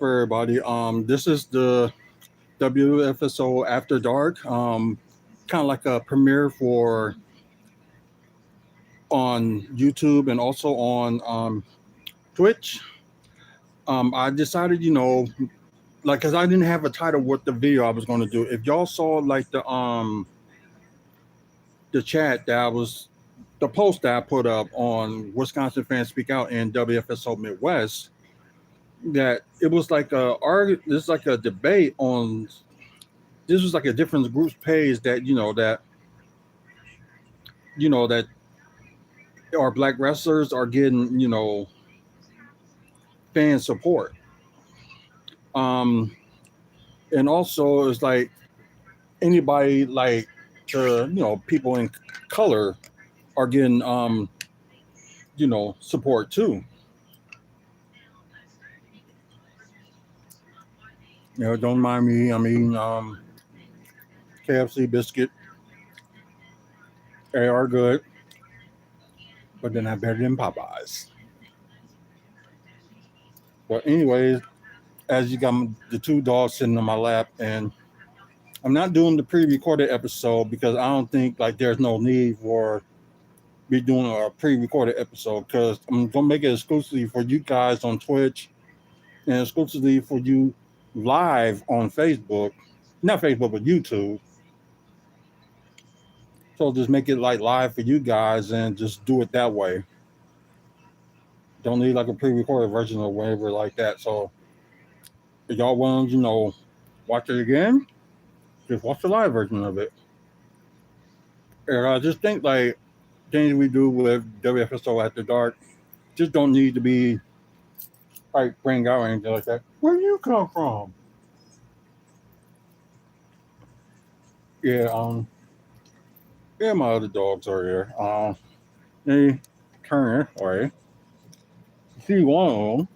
for everybody. This is the WFSO After Dark. Kind of like a premiere for on YouTube and also on Twitch. I decided, like, cause I didn't have a title what the video I was going to do. If y'all saw like the chat that I was the post that I put up on Wisconsin Fans Speak Out in WFSO Midwest, that it was like this is like a debate on this was like a different groups page that that our black wrestlers are getting fan support. Um, and also it's like anybody like the people in color are getting support too. Don't mind me. I mean, KFC biscuit, they are good, but they're not better than Popeyes. But anyways, as you got the two dogs sitting on my lap, and I'm not doing the pre-recorded episode because I don't think like there's no need for me doing a pre-recorded episode because I'm gonna make it exclusively for you guys on Twitch and exclusively for you live on Facebook, not Facebook but YouTube. So just make it like live for you guys and just do it that way. Don't need like a pre-recorded version or whatever like that. So if y'all want to, watch it again, just watch the live version of it. And I just think like things we do with WFSO After Dark just don't need to be like bring out or anything like that. Where do you come from? Yeah, yeah, my other dogs are here. They turn this way. See one of them,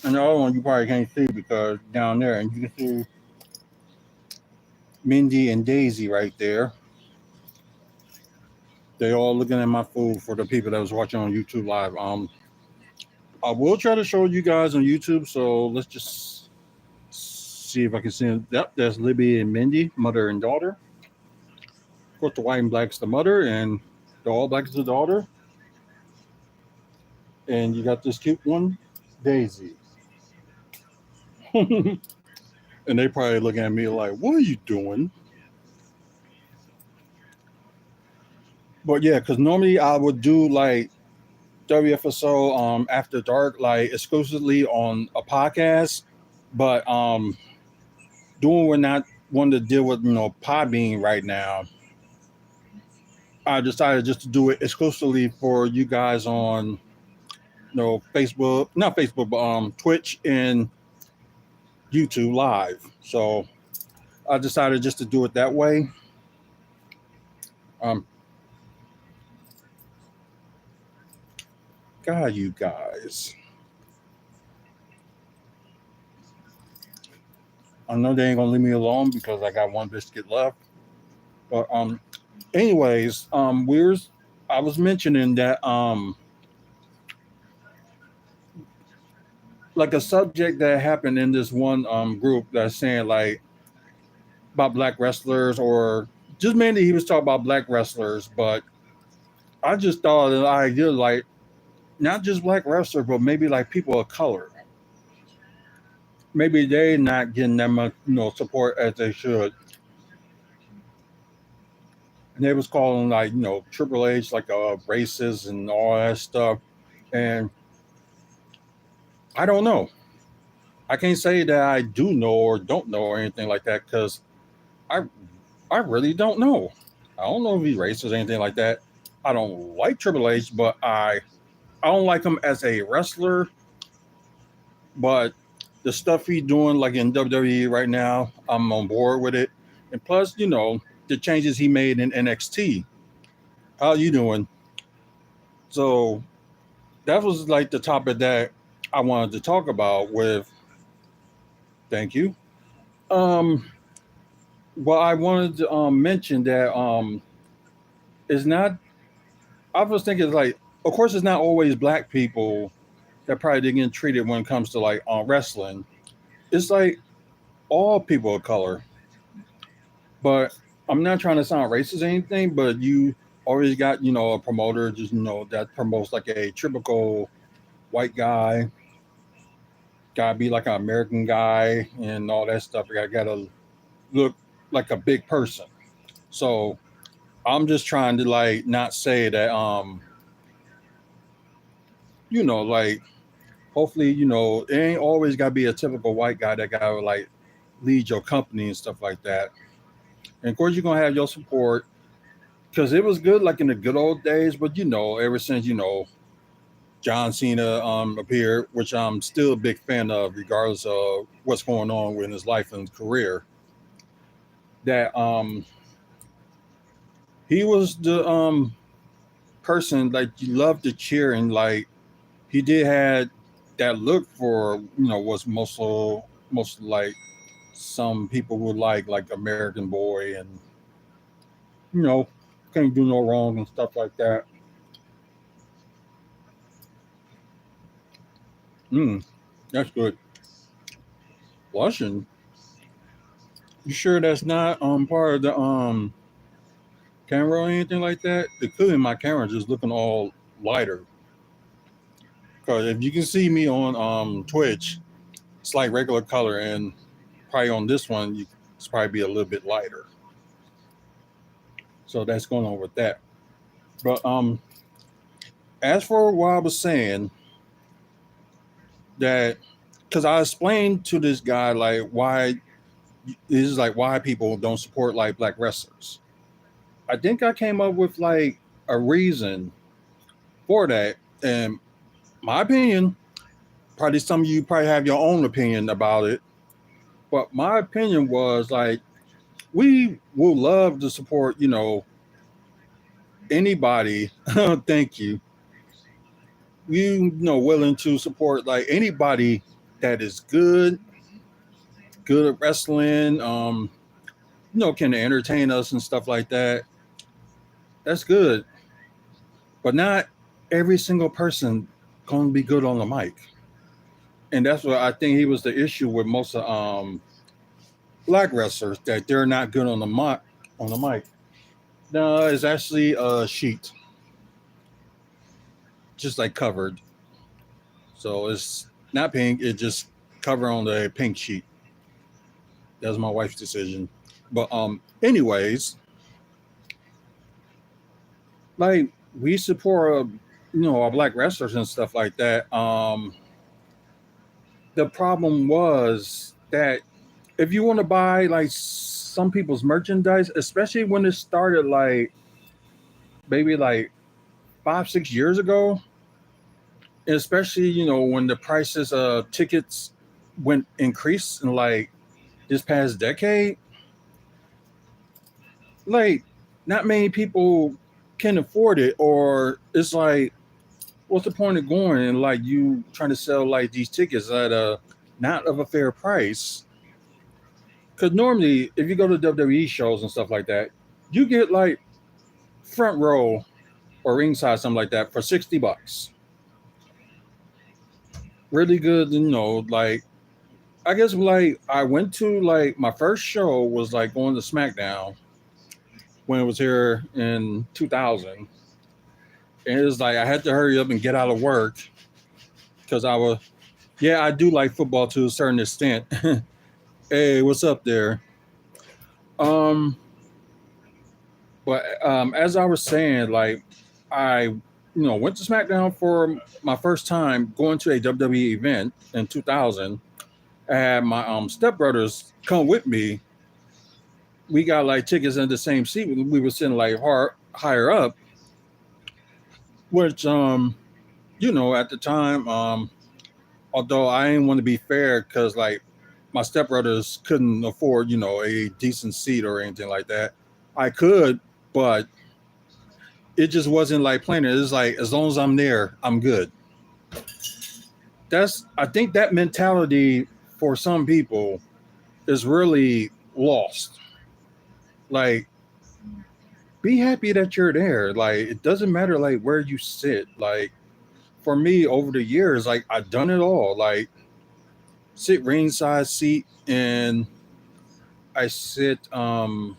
and the other one you probably can't see because down there, and you can see Mindy and Daisy right there. They all looking at my food for the people that was watching on YouTube live. I will try to show you guys on YouTube, so let's just see if I can see them. Yep, that's Libby and Mindy, mother and daughter. Of course, the white and black's the mother, and the all black is the daughter. And you got this cute one, Daisy. And they probably looking at me like, "What are you doing?" But yeah, because normally I would do like WFSO After Dark like exclusively on a podcast, but doing we're not wanting to deal with Podbean right now. I decided just to do it exclusively for you guys on Facebook, not Facebook, but Twitch and YouTube live. So I decided just to do it that way. Um, God, you guys. I know they ain't gonna leave me alone because I got one biscuit left. But anyways, I was mentioning that like a subject that happened in this one group that's saying like about black wrestlers or just mainly he was talking about black wrestlers, but I just thought the idea like not just black wrestlers, but maybe like people of color. Maybe they not getting that much support as they should. And they was calling like Triple H like racist and all that stuff, and I don't know. I can't say that I do know or don't know or anything like that because I I really don't know. I don't know if he's racist or anything like that. I don't like Triple H, but I don't like him as a wrestler. But the stuff he's doing like in WWE right now, I'm on board with it. And plus, the changes he made in NXT. How you doing? So that was like the topic that I wanted to talk about with. Thank you. Um, well, I wanted to mention that it's not. I was thinking like, of course, it's not always black people that probably didn't get treated when it comes to like wrestling. It's like all people of color, but I'm not trying to sound racist or anything, but you always got, a promoter just, that promotes like a typical white guy, gotta be like an American guy and all that stuff. I gotta look like a big person. So I'm just trying to like not say that, like hopefully, it ain't always gotta be a typical white guy that gotta like lead your company and stuff like that. And of course, you're gonna have your support because it was good like in the good old days, but ever since John Cena appeared, which I'm still a big fan of, regardless of what's going on in his life and career. That he was the person like you love to cheer, and like he did had that look for was most like some people would like American Boy, and you know can't do no wrong and stuff like that. Mm, that's good. Blushing. You sure that's not part of the camera or anything like that? It could be my camera just looking all lighter. Because if you can see me on Twitch, it's like regular color, and probably on this one, it's probably be a little bit lighter. So that's going on with that. But as for what I was saying, that because I explained to this guy like why this is like why people don't support like black wrestlers. I think I came up with like a reason for that, and my opinion, probably some of you probably have your own opinion about it, but my opinion was like we will love to support, anybody. Thank you. Willing to support like anybody that is good at wrestling, can entertain us and stuff like that. That's good. But not every single person gonna be good on the mic. And that's what I think he was the issue with most of black wrestlers, that they're not good on the mic. No, it's actually a sheet, just like covered. So it's not pink, it just cover on the pink sheet. That was my wife's decision. But anyways, like we support our black wrestlers and stuff like that. The problem was that if you want to buy like some people's merchandise, especially when it started like maybe like 5 6 years ago, especially when the prices of tickets went increased in like this past decade, like not many people can afford it, or it's like what's the point of going and like you trying to sell like these tickets at a not of a fair price? Because normally if you go to WWE shows and stuff like that, you get like front row or ringside, something like that, for $60. Really good, like I guess like I went to like my first show was like going to SmackDown when it was here in 2000. And it was like I had to hurry up and get out of work because I was, yeah, I do like football to a certain extent. Hey, what's up there? Um, but as I was saying, like I, went to SmackDown for my first time going to a WWE event in 2000. I had my stepbrothers come with me. We got like tickets in the same seat. We were sitting like higher up, which at the time, although I didn't want to be fair because like my stepbrothers couldn't afford, a decent seat or anything like that. I could, but it just wasn't like playing it. It's like as long as I'm there, I'm good. I think that mentality for some people is really lost. Like, be happy that you're there. Like, it doesn't matter like where you sit. Like, for me over the years, like I've done it all. Like sit ringside seat, and I sit behind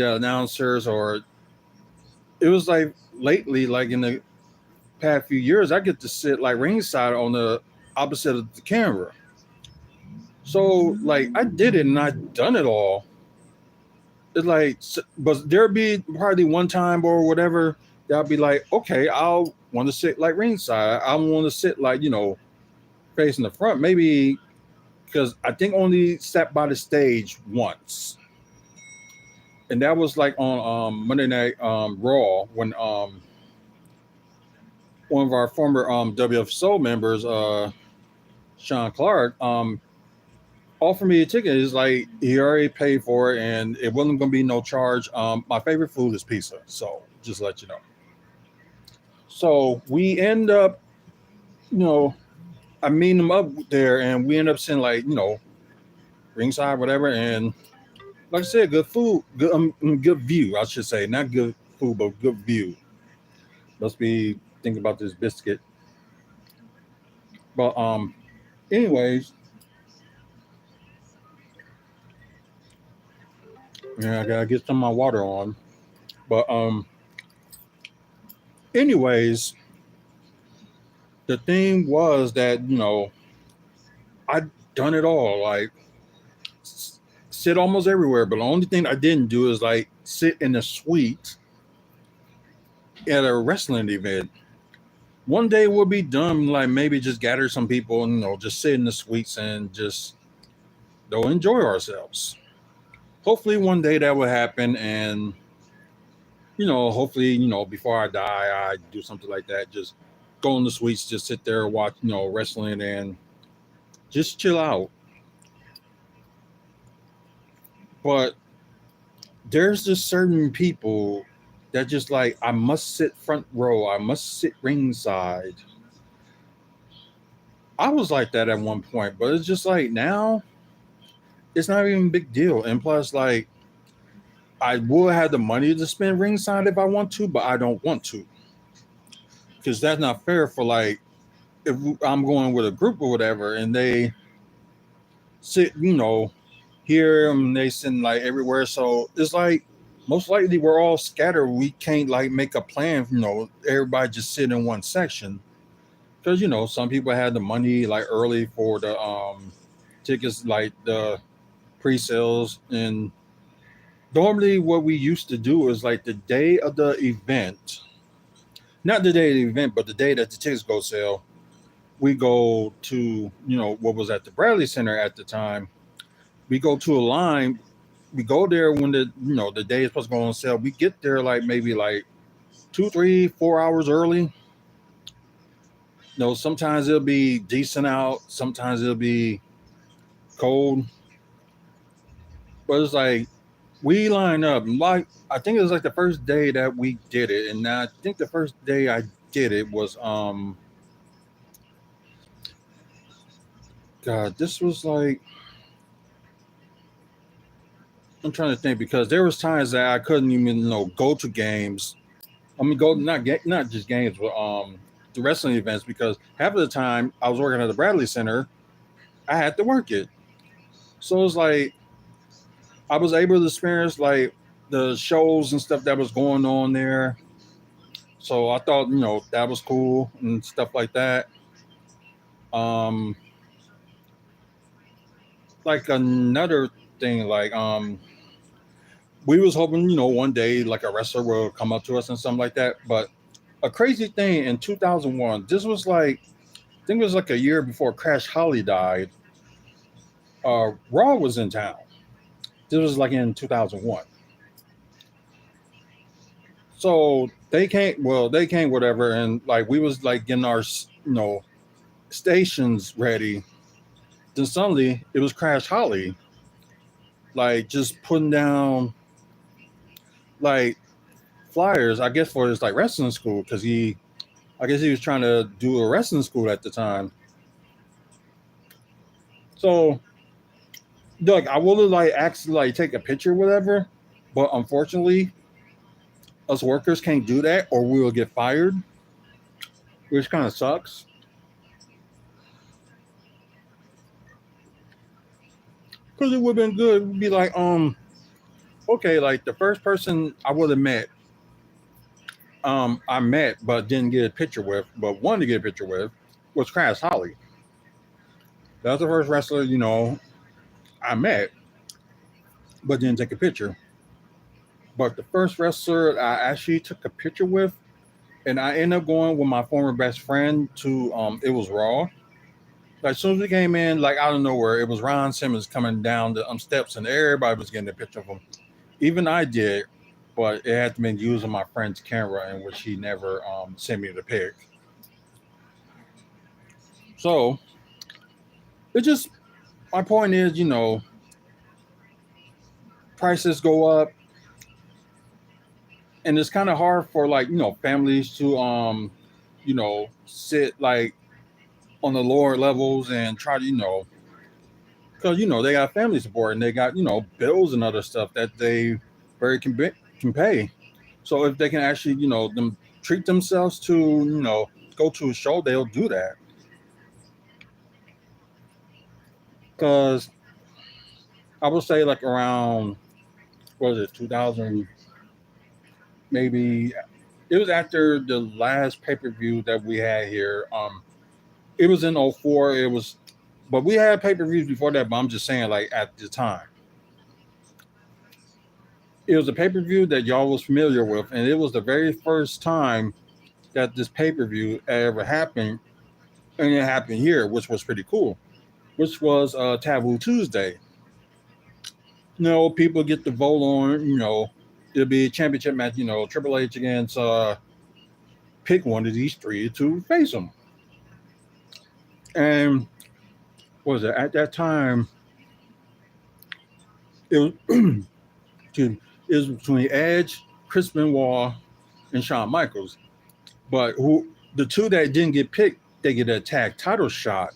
the announcers, or it was like lately, like in the past few years, I get to sit like ringside on the opposite of the camera. So like I did it and I done it all. It's like, but there'd be probably one time or whatever that I'll be like, okay, I'll want to sit like ringside. I want to sit like facing the front, maybe because I think only sat by the stage once, and that was like on Monday Night Raw when one of our former WFSO members, Sean Clark, offered me a ticket. It's like he already paid for it, and it wasn't going to be no charge. My favorite food is pizza, so just let you know. So we end up, you know, I meet him up there, and we end up sitting like ringside, whatever. And like I said, good food, good view, I should say, not good food, but good view. Must be thinking about this biscuit, but anyways, yeah, I gotta get some of my water on. But anyways, the thing was that I done it all, like sit almost everywhere. But the only thing I didn't do is like sit in a suite at a wrestling event. One day we'll be done, like maybe just gather some people and just sit in the suites and just enjoy ourselves. Hopefully one day that will happen, and hopefully before I die I do something like that. Just go in the suites, just sit there, watch wrestling, and just chill out. But there's just certain people that just like, I must sit front row, I must sit ringside. I was like that at one point, but it's just like now it's not even a big deal. And plus, like, I will have the money to spend ringside if I want to, but I don't want to, because that's not fair. For like, if I'm going with a group or whatever, and they sit, here, and they sit like everywhere, so it's like most likely we're all scattered. We can't like make a plan, everybody just sit in one section, because some people had the money like early for the tickets, like the pre-sales. And normally what we used to do is like the day of the event, not the day of the event, but the day that the tickets go sale, we go to what was at the Bradley Center at the time. We go to a line. We go there when the day is supposed to go on sale. We get there like maybe like 2, 3, 4 hours early. Sometimes it'll be decent out, sometimes it'll be cold, but it's like we line up. And like, I think it was like the first day that we did it, and I think the first day I did it was God, this was like, I'm trying to think, because there was times that I couldn't even go to games. I mean, go not just games, but the wrestling events, because half of the time I was working at the Bradley Center, I had to work it. So it's like I was able to experience like the shows and stuff that was going on there. So I thought that was cool and stuff like that. Um, like another thing, like we was hoping one day like a wrestler will come up to us and something like that. But a crazy thing in 2001, this was like, I think it was like a year before Crash Holly died. Raw was in town. This was like in 2001. So they came, well, they came, whatever, and like we was like getting our stations ready. Then suddenly it was Crash Holly, like just putting down like flyers, I guess for his like wrestling school, because I guess he was trying to do a wrestling school at the time. So like I would have like actually like take a picture, whatever, but unfortunately us workers can't do that, or we will get fired. which kind of sucks because it would have been good. It would be like, okay, like the first person I would have met, I met but didn't get a picture with, but wanted to get a picture with, was Crash Holly. That was the first wrestler, I met but didn't take a picture. But the first wrestler I actually took a picture with, and I ended up going with my former best friend to, it was Raw. Like as soon as we came in, like out of nowhere, it was Ron Simmons coming down the steps, and everybody was getting a picture of him. Even I did, but it had to be using my friend's camera, in which he never sent me the pic. So it just, my point is, prices go up, and it's kind of hard for like families to sit like on the lower levels and try to because they got family support and they got bills and other stuff that they very can pay. So if they can actually them treat themselves to go to a show, they'll do that. Because I would say like around, what was it, 2000, maybe it was after the last pay-per-view that we had here. It was in '04. It was, but we had pay-per-views before that, but I'm just saying like at the time. It was a pay-per-view that y'all was familiar with, and it was the very first time that this pay-per-view ever happened, and it happened here, which was pretty cool. Which was Taboo Tuesday. People get to vote on, it'll be a championship match, Triple H against pick one of these three to face them. And what was it at that time? It was, it was between Edge, Chris Benoit, and Shawn Michaels. But who the two that didn't get picked, they get a tag title shot,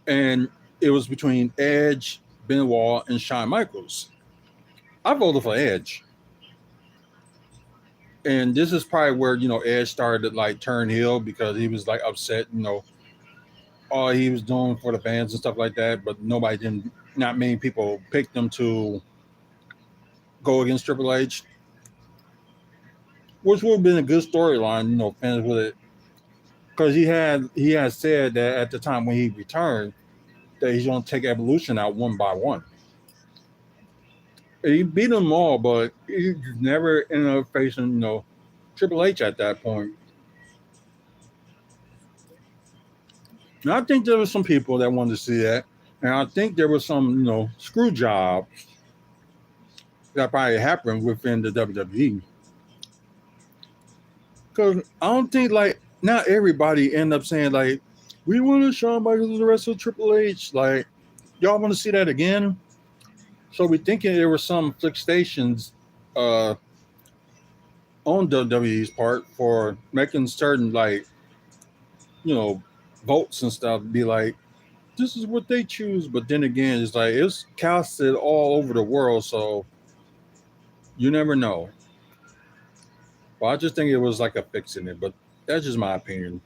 and it was between Edge, Benoit, and Shawn Michaels. I voted for Edge, and this is probably where Edge started to like turn heel because he was like upset, all he was doing for the fans and stuff like that. But nobody didn't, not many people picked him to go against Triple H, which would have been a good storyline. Fans with it because he had said that at the time when he returned that he's going to take Evolution out one by one. And he beat them all, but he never ended up facing Triple H at that point. And I think there were some people that wanted to see that. And I think there was some, screw job that probably happened within the WWE. Because I don't think, like, not everybody end up saying, like, we want to Shawn Michaels the rest of Triple H. Like, y'all want to see that again? So we thinking there were some fixations on WWE's part for making certain, like, you know, votes and stuff be like, this is what they choose. But then again, it's like it's casted all over the world, so you never know. Well, I just think it was like a fix in it, but that's just my opinion.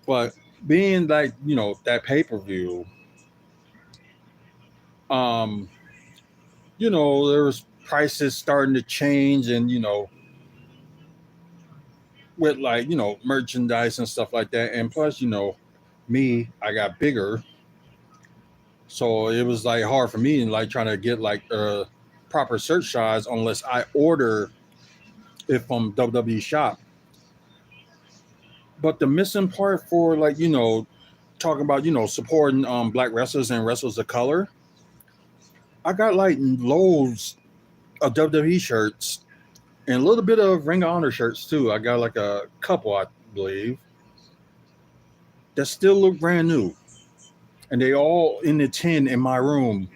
But being like, that pay-per-view, um, there was prices starting to change and with like, merchandise and stuff like that. And plus, me, I got bigger. So it was like hard for me and like trying to get like proper search size unless I order it from WWE shop. But the missing part for like, talking about, supporting black wrestlers and wrestlers of color, I got like loads of WWE shirts and a little bit of Ring of Honor shirts too. I got like a couple, I believe, that still look brand new. And they all in the tin in my room.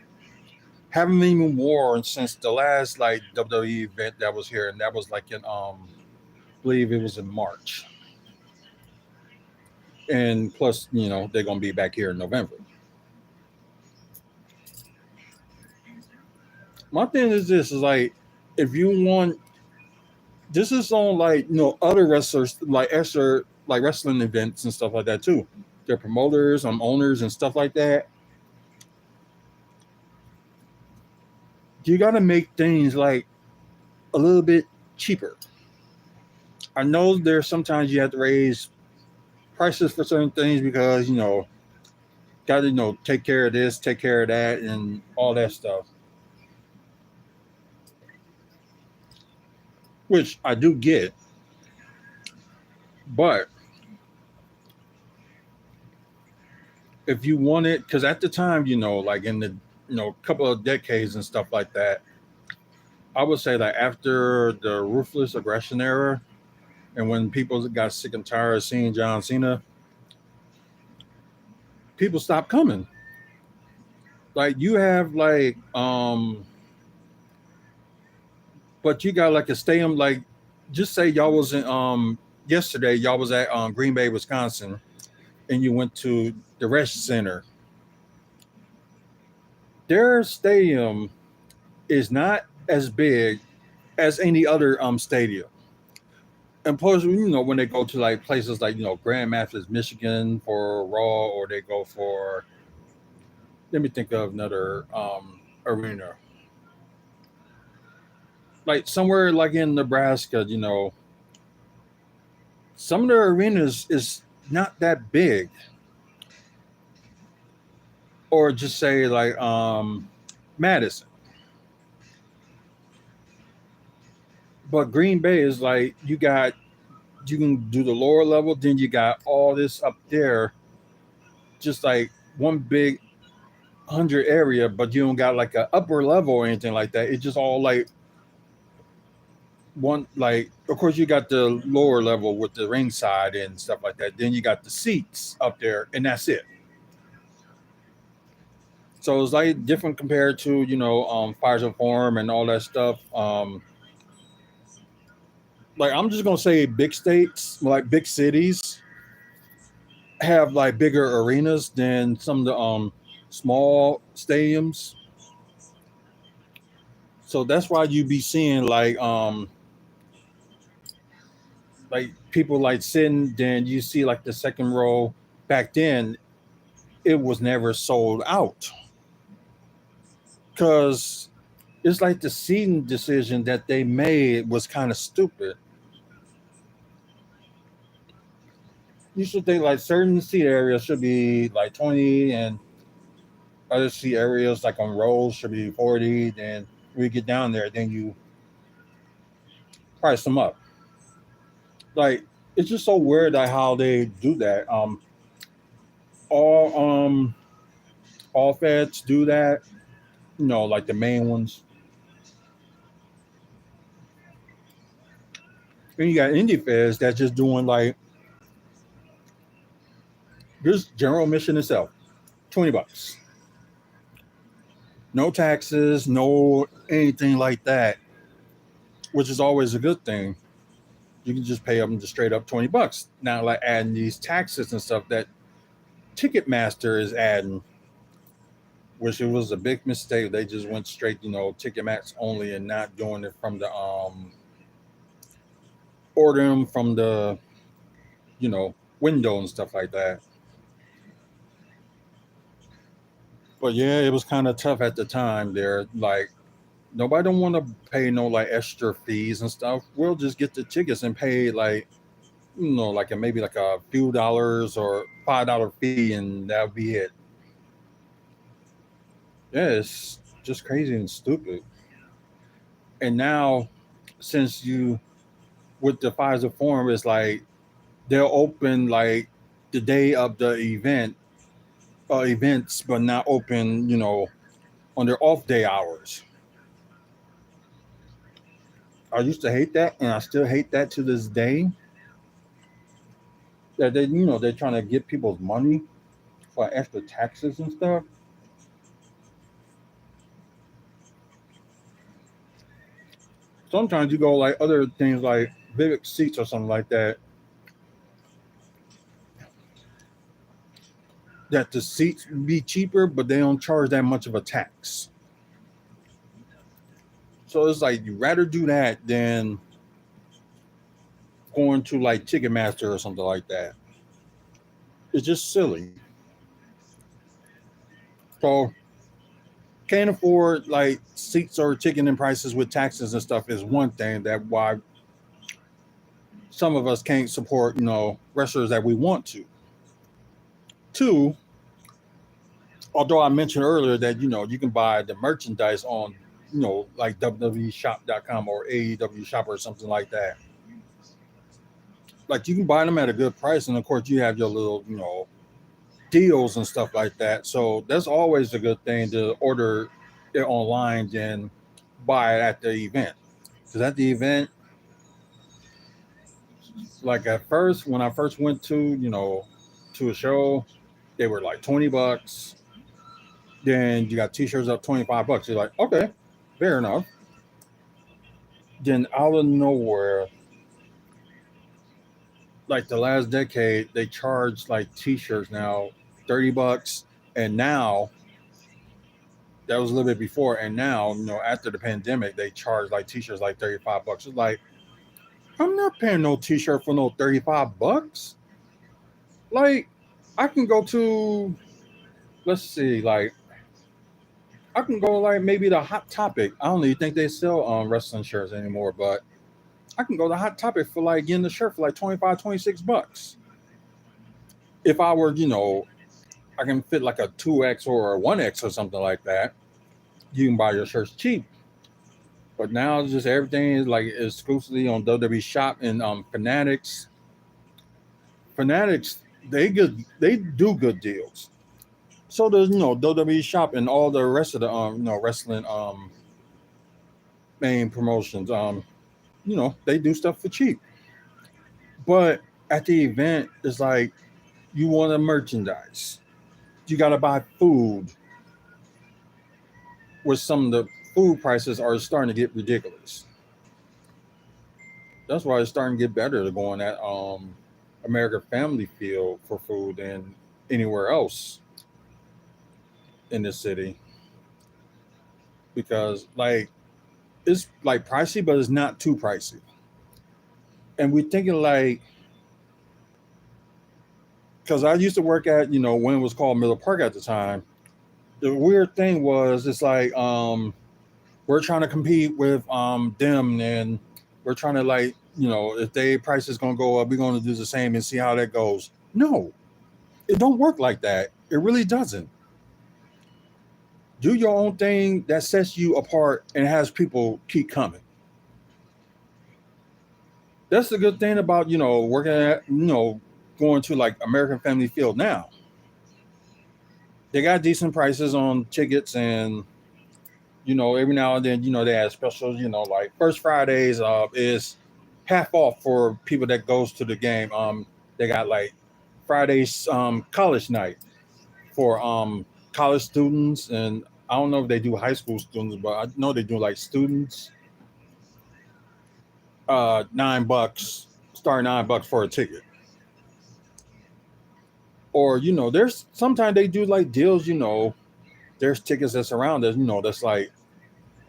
Haven't even worn since the last like WWE event that was here, and that was like in I believe it was in March. And plus, they're gonna be back here in November. My thing is this is like if you want this is on like other wrestlers like extra like wrestling events and stuff like that too. They're promoters, owners and stuff like that. You got to make things like a little bit cheaper. I know there's sometimes you have to raise prices for certain things because got to take care of this, take care of that, and all that stuff. Which I do get, but if you want it, because at the time, like in the couple of decades and stuff like that, I would say that after the ruthless aggression era, and when people got sick and tired of seeing John Cena, people stopped coming. Like you have like but you got like a stadium like just say y'all was in yesterday y'all was at Green Bay, Wisconsin, and you went to the Resch Center. Their stadium is not as big as any other stadium. And plus, when they go to like places like Grand Rapids, Michigan for Raw, or they go for, let me think of another arena, like somewhere like in Nebraska. Some of their arenas is not that big, or just say like Madison. But Green Bay is like you can do the lower level, then you got all this up there, just like one big 100 area, but you don't got like a upper level or anything like that. It's just all like one, like of course you got the lower level with the ringside and stuff like that. Then you got the seats up there, and that's it. So it's like different compared to Fires of Forum and all that stuff. Like I'm just gonna say big states, like big cities, have like bigger arenas than some of the small stadiums. So that's why you be seeing like people like sitting, then you see like the second row. Back then it was never sold out because it's like the seating decision that they made was kind of stupid. You should think like certain seat areas should be like 20, and other seat areas like on rows should be 40. Then when you get down there, then you price them up. Like it's just so weird that how they do that. All all feds do that. Like the main ones. Then you got indie feds that's just doing like just general mission itself. $20. No taxes, no anything like that, which is always a good thing. You can just pay them just straight up $20. Now, like adding these taxes and stuff that Ticketmaster is adding, which it was a big mistake. They just went straight, Ticketmaster only, and not doing it from the order them from the window and stuff like that. But yeah, it was kind of tough at the time. There, like nobody don't want to pay no like extra fees and stuff. We'll just get the tickets and pay like like maybe like a few dollars or $5 fee, and that'll be it. Yeah, it's just crazy and stupid. And now, since you with the Pfizer Forum, it's like they'll open like the day of the events, but not open, on their off day hours. I used to hate that, and I still hate that to this day. That they're trying to get people's money for extra taxes and stuff. Sometimes you go like other things like Vivic Seats or something like that. That the seats be cheaper, but they don't charge that much of a tax. So it's like you rather do that than going to like Ticketmaster or something like that. It's just silly. So can't afford like seats or ticketing prices with taxes and stuff is one thing that why some of us can't support, wrestlers that we want to. Two, although I mentioned earlier that you can buy the merchandise on like WWEshop.com or AEW Shop or something like that. Like you can buy them at a good price, and of course you have your little deals and stuff like that. So that's always a good thing to order it online than buy it at the event. Because at the event, like at first when I first went to a show, they were like $20. Then you got t-shirts up $25. You're like, okay, fair enough. Then out of nowhere, like the last decade, they charge like t-shirts now $30, and now that was a little bit before, and now after the pandemic, they charge like t-shirts like $35. It's like I'm not paying no t-shirt for no $35. Like I can go to, let's see, like I can go like maybe the Hot Topic. I don't even think they sell wrestling shirts anymore, but I can go to Hot Topic for like getting the shirt for like 25, $26. If I were, I can fit like a 2X or a 1X or something like that. You can buy your shirts cheap. But now it's just everything is like exclusively on WWE Shop and Fanatics. Fanatics, they do good deals. So does WWE Shop and all the rest of the wrestling main promotions. They do stuff for cheap. But at the event, it's like you want a merchandise. You got to buy food, where some of the food prices are starting to get ridiculous. That's why it's starting to get better to go on that American Family Field for food than anywhere else in the city, because like it's like pricey, but it's not too pricey. And we're thinking like, because I used to work at when it was called Miller Park at the time. The weird thing was it's like we're trying to compete with them, and we're trying to like if their price is going to go up, we're going to do the same and see how that goes. No, it don't work like that. It really doesn't. Do your own thing that sets you apart and has people keep coming. That's the good thing about working at going to like American Family Field now. They got decent prices on tickets, and every now and then they have specials. Like first Fridays is half off for people that goes to the game. They got like Fridays college night for college students, and I don't know if they do high school students, but I know they do like students. $9, start $9 for a ticket. Or there's sometimes they do like deals. There's tickets that's around us. That's like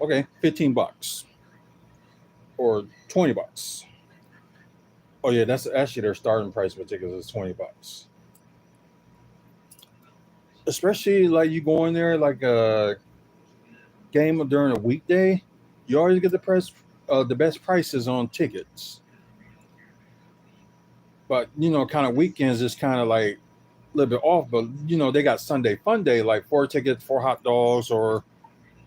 okay, $15 or $20. Oh yeah, that's actually their starting price for tickets is $20. Especially like you go in there like a game during a weekday, you always get the best prices on tickets. But kind of weekends is kind of like a little bit off. But they got Sunday Fun Day, like 4 tickets, 4 hot dogs, or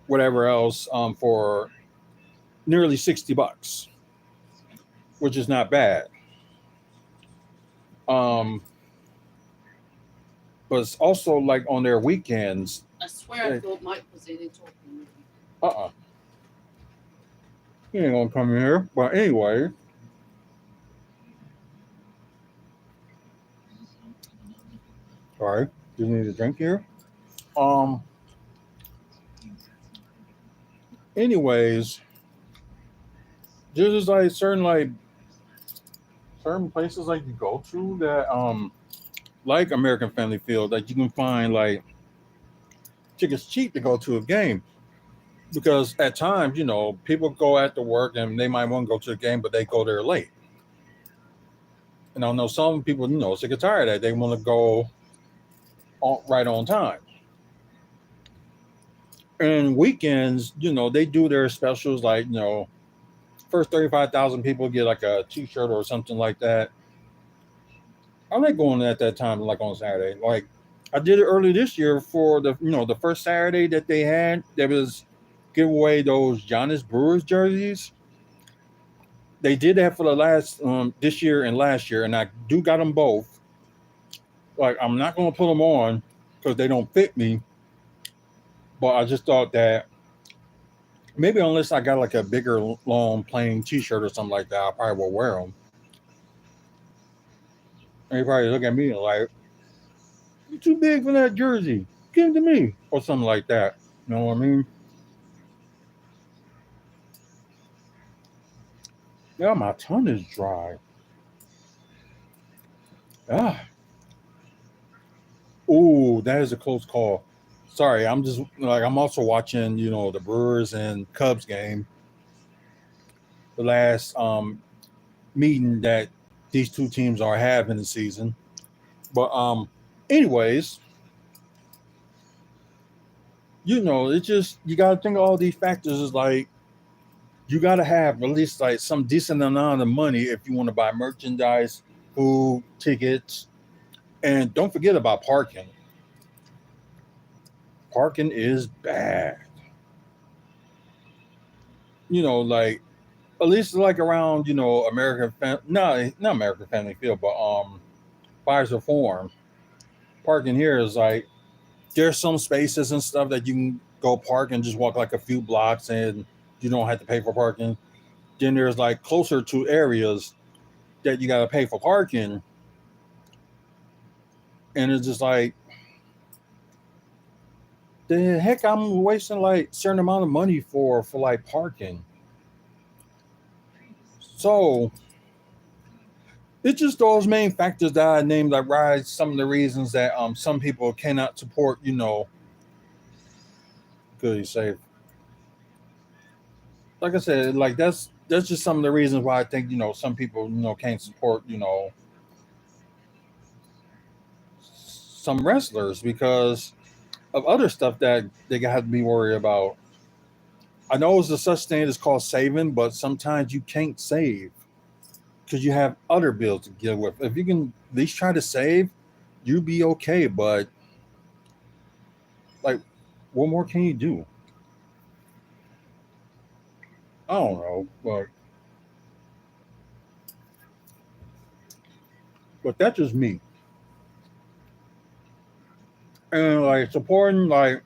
whatever else for nearly $60, which is not bad. Um, but it's also like on their weekends. I swear I thought Mike was in and talking. He ain't gonna come in here. But anyway. Sorry. Do you need a drink here? Um anyways, there's just like certain places like you go to that like American Family Field that you can find like tickets cheap to go to a game. Because at times, people go after work and they might want to go to the game, but they go there late. And I know some people, sick and tired of that. They want to go right on time. And weekends, they do their specials like, first 35,000 people get like a t-shirt or something like that. I like going at that time, like on Saturday. Like I did it early this year for the first Saturday that they had. There was give away those Giannis Brewers jerseys. They did that for the last this year and last year, and I do got them both. Like I'm not gonna put them on because they don't fit me, but I just thought that maybe unless I got like a bigger, long, plain T-shirt or something like that, I probably will wear them. And they probably look at me like, "You're too big for that jersey. Give it to me," or something like that. You know what I mean? Yeah, my tongue is dry. Ah, ooh, that is a close call. Sorry, I'm just like I'm also watching, the Brewers and Cubs game, the last meeting that these two teams are having this season. But anyways, it's just you got to think of all these factors. Is like you got to have at least like some decent amount of money if you want to buy merchandise, food, tickets, and don't forget about parking. Parking is bad. Like at least like around no, not American Family Field, but Pfizer Forum. Parking here is like there's some spaces and stuff that you can go park and just walk like a few blocks and you don't have to pay for parking. Then there's like closer to areas that you got to pay for parking, and it's just like the heck I'm wasting like certain amount of money for like parking. So it's just those main factors that I named that rise some of the reasons that some people cannot support, good you say. Like I said, like that's just some of the reasons why I think, some people, can't support, some wrestlers because of other stuff that they have to be worried about. I know it's a such thing as called saving, but sometimes you can't save because you have other bills to deal with. If you can at least try to save, you'll be okay. But like, what more can you do? I don't know, but that's just me. And like supporting like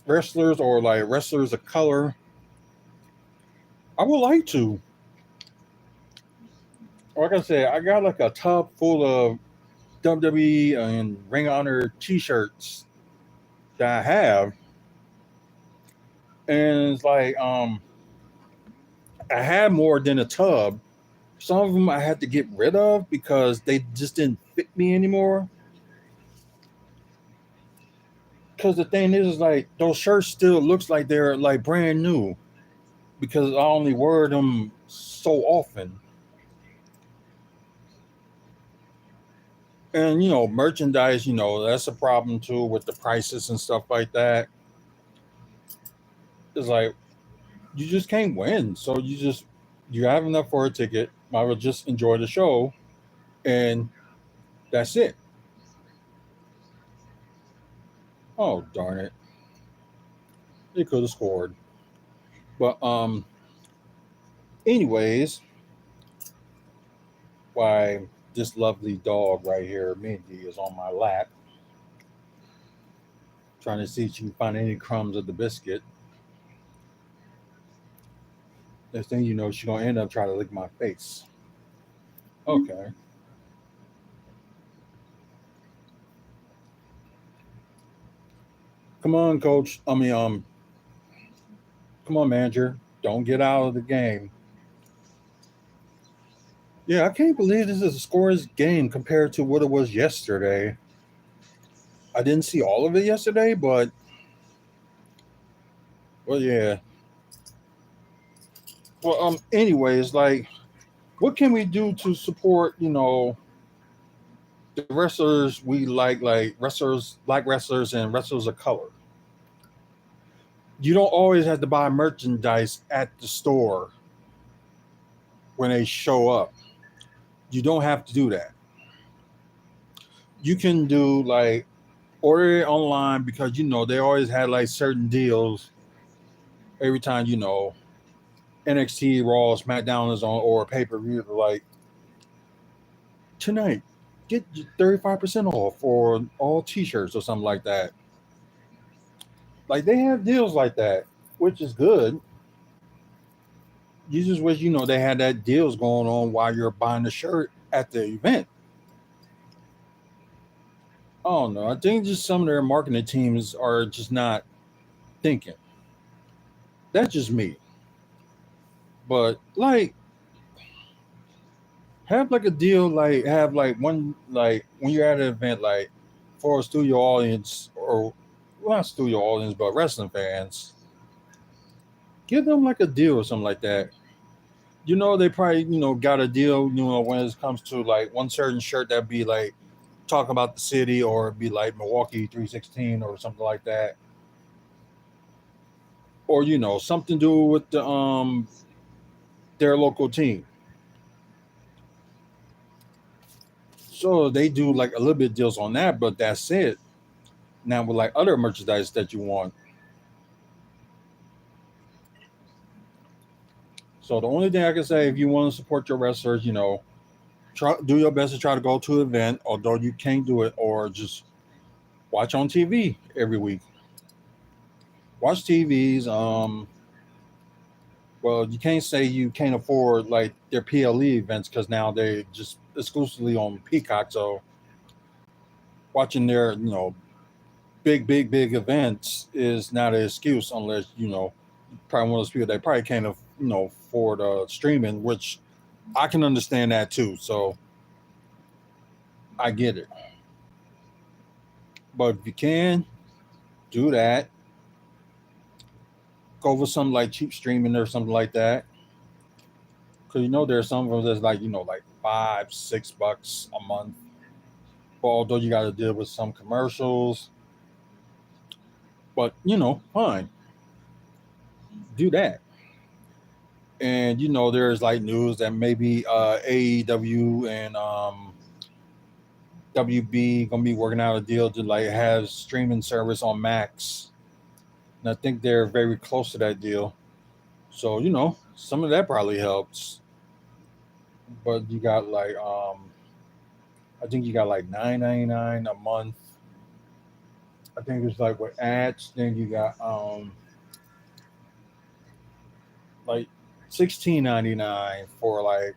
wrestlers or like wrestlers of color, I would like to. Like I said, I got like a tub full of WWE and Ring of Honor T-shirts that I have, and it's like I had more than a tub. Some of them I had to get rid of because they just didn't fit me anymore. Because the thing is like those shirts still looks like they're like brand new because I only wear them so often. And merchandise, that's a problem too with the prices and stuff like that. It's like you just can't win. So you have enough for a ticket. I would just enjoy the show and that's it. Oh darn it. They could have scored. But anyways, why this lovely dog right here, Mindy, is on my lap, trying to see if she can find any crumbs of the biscuit. Next thing you know, she's gonna end up trying to lick my face. Okay. Come on, coach. Come on, manager. Don't get out of the game. Yeah, I can't believe this is a scoreless game compared to what it was yesterday. I didn't see all of it yesterday, but well, yeah. Well, anyways, like What can we do to support, the wrestlers we like wrestlers, black wrestlers and wrestlers of color? You don't always have to buy merchandise at the store when they show up. You don't have to do that. You can do like order it online because they always had like certain deals every time NXT, Raw, SmackDown is on or pay per view. Like tonight, get 35% off or all T-shirts or something like that. Like they have deals like that, which is good. You just wish they had that deals going on while you're buying the shirt at the event. I don't know. I think just some of their marketing teams are just not thinking. That's just me. But like have like a deal, like have like one, like when you're at an event, like for a studio audience, or well, not studio audience but wrestling fans, give them like a deal or something like that. They probably got a deal, when it comes to like one certain shirt that be like talk about the city, or be like Milwaukee 316 or something like that, or something to do with their local team. So they do like a little bit deals on that, but that's it. Now with like other merchandise that you want. So the only thing I can say, if you want to support your wrestlers, try do your best to try to go to an event, although you can't do it, or just watch on TV every week. Watch TVs. Well, you can't say you can't afford like their PLE events because now they just exclusively on Peacock. So watching their big events is not an excuse, unless probably one of those people that probably can't afford streaming, which I can understand that too. So I get it. But if you can do that, go with something like cheap streaming or something like that. Because there's some of them that's like like $5-6 a month. But although you got to deal with some commercials, but fine, do that. And there's like news that maybe AEW and WB gonna be working out a deal to like have streaming service on Max, and I think they're very close to that deal. So some of that probably helps. But you got like I think you got like 9.99 a month. I think it's like with ads. Then you got like 16.99 for like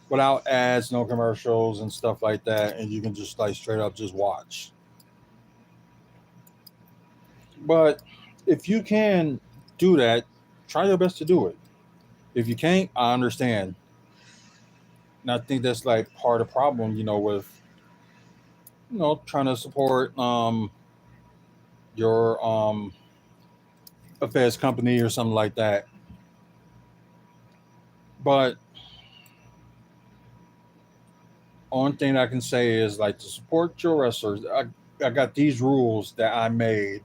without ads, no commercials and stuff like that, and you can just like straight up just watch. But if you can do that, try your best to do it. If you can't, I understand. And I think that's like part of the problem, with trying to support your affairs company or something like that. But only thing I can say is like to support your wrestlers. I got these rules that I made.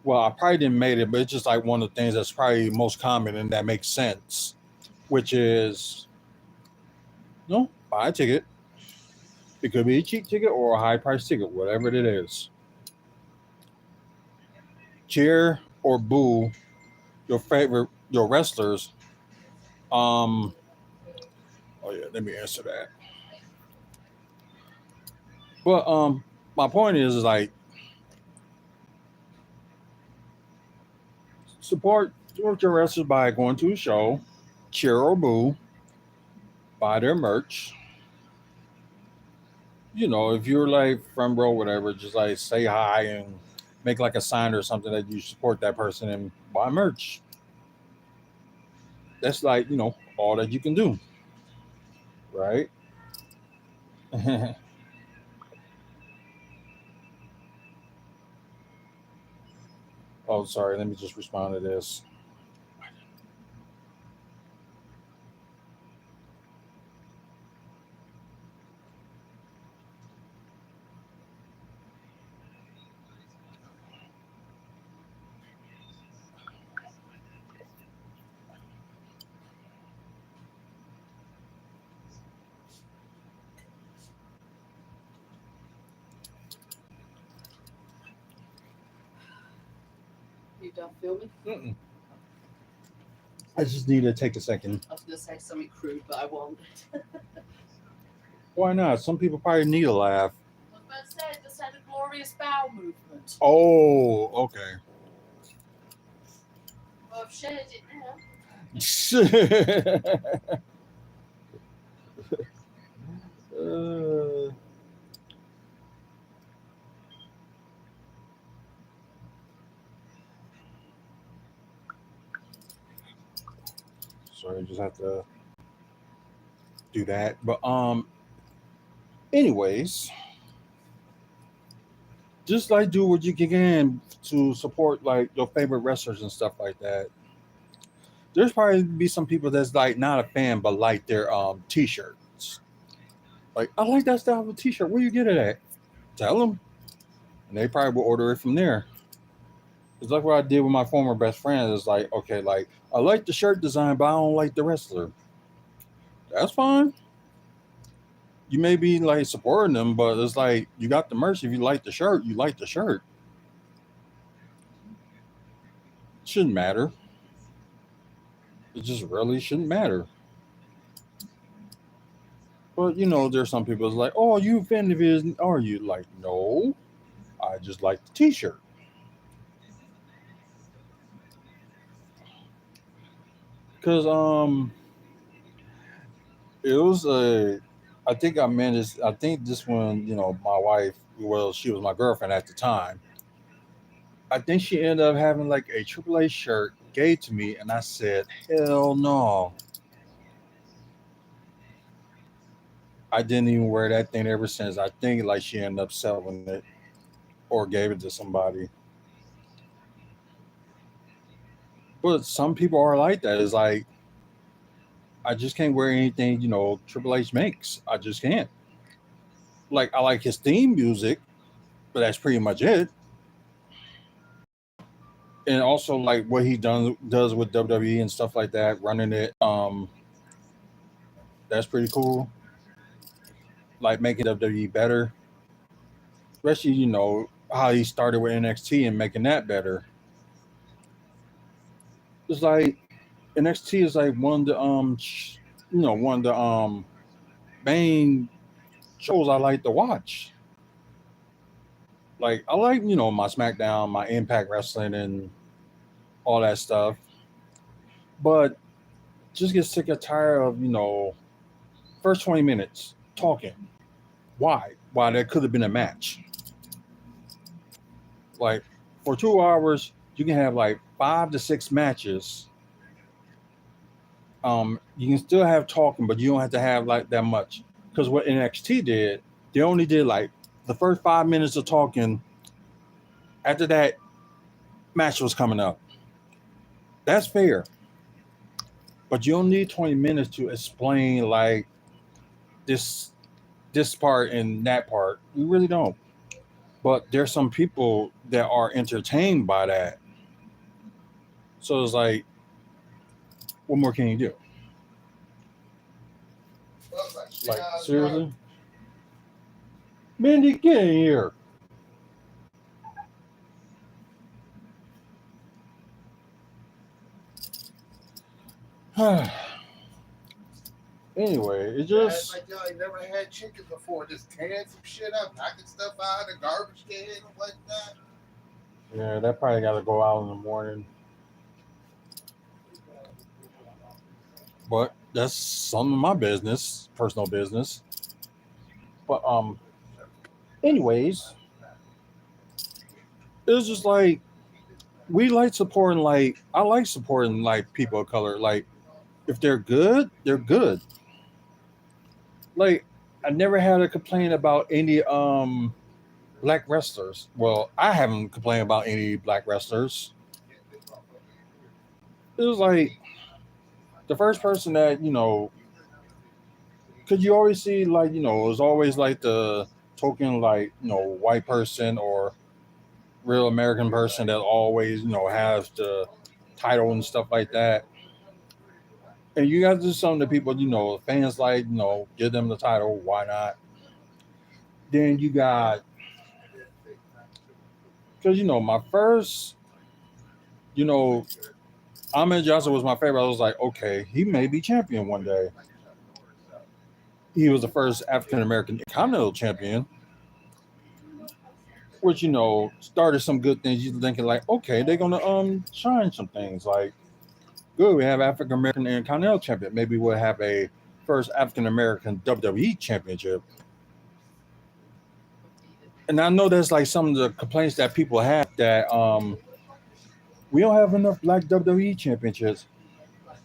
Well, I probably didn't make it, but it's just like one of the things that's probably most common and that makes sense, which is buy a ticket. It could be a cheap ticket or a high price ticket, whatever it is. Cheer or boo your wrestlers. Um, oh yeah, let me answer that. But my point is like support your wrestlers by going to a show, cheer or boo, buy their merch. If you're like front row, whatever, just like say hi and make like a sign or something that you support that person and buy merch. That's like all that you can do, right? Oh, sorry. Let me just respond to this. you done filming? Mm-mm. I just need to take a second. I was going to say something crude, but I won't. Why not? Some people probably need a laugh. I was about to say, I just had a glorious bowel movement. Oh, okay. Well, I've shared it now. Sorry, just have to do that. But anyways, just like do what you can to support like your favorite wrestlers and stuff like that. There's probably be some people that's like not a fan but like their t-shirts. Like, I like that style of a t-shirt. Where you get it at? Tell them. And they probably will order it from there. It's like what I did with my former best friend. It's like, okay, like I like the shirt design, but I don't like the wrestler. That's fine. You may be like supporting them, but it's like you got the merch. If you like the shirt, you like the shirt. Shouldn't matter. It just really shouldn't matter. But there's some people that's like, oh, you a fan of his? Are you? Like, no, I just like the t-shirt. Cause it was I think I managed. I think this one, my wife. Well, she was my girlfriend at the time. I think she ended up having like a AAA shirt gave to me, and I said, hell no. I didn't even wear that thing ever since. I think like she ended up selling it or gave it to somebody. But some people are like that. It's like I just can't wear anything Triple H makes. I just can't. Like I like his theme music, but that's pretty much it. And also like what he does with WWE and stuff like that, running it. That's pretty cool. Like making WWE better, especially how he started with NXT and making that better. It's like NXT is like one of the one of the main shows I like to watch. Like I like my SmackDown, my Impact Wrestling, and all that stuff, but just get sick and tired of first 20 minutes talking. Why? Why there could have been a match. Like for 2 hours, you can have like 5 to 6 matches. You can still have talking, but you don't have to have like that much. Because what NXT did, they only did like the first 5 minutes of talking. After that, match was coming up. That's fair. But you don't need 20 minutes to explain like this this part and that part. You really don't. But there's some people that are entertained by that. So it's like, what more can you do? Like, seriously? Mindy, get in here. Anyway, it just. Like y'all ain't never had chicken before. Just tearing some shit up, knocking stuff out of the garbage can and whatnot. Yeah, that probably got to go out in the morning. But that's some of my business, personal business. But anyways, it's just like we like supporting. Like I like supporting like people of color. Like if they're good, they're good. Like I never had a complaint about any black wrestlers. Well, I haven't complained about any black wrestlers. It was like the first person that because you always see like it was always like the token like white person or real American person that always has the title and stuff like that. And you got to do something that people fans like give them the title. Why not? Then you got because my first you know, Ahmed Johnson was my favorite. I was like, okay, he may be champion one day. He was the first African American Continental champion, which started some good things. You're thinking like, okay, they're gonna shine some things. Like, good, we have African American Intercontinental champion. Maybe we'll have a first African American WWE championship. And I know that's like some of the complaints that people have that we don't have enough black WWE championships.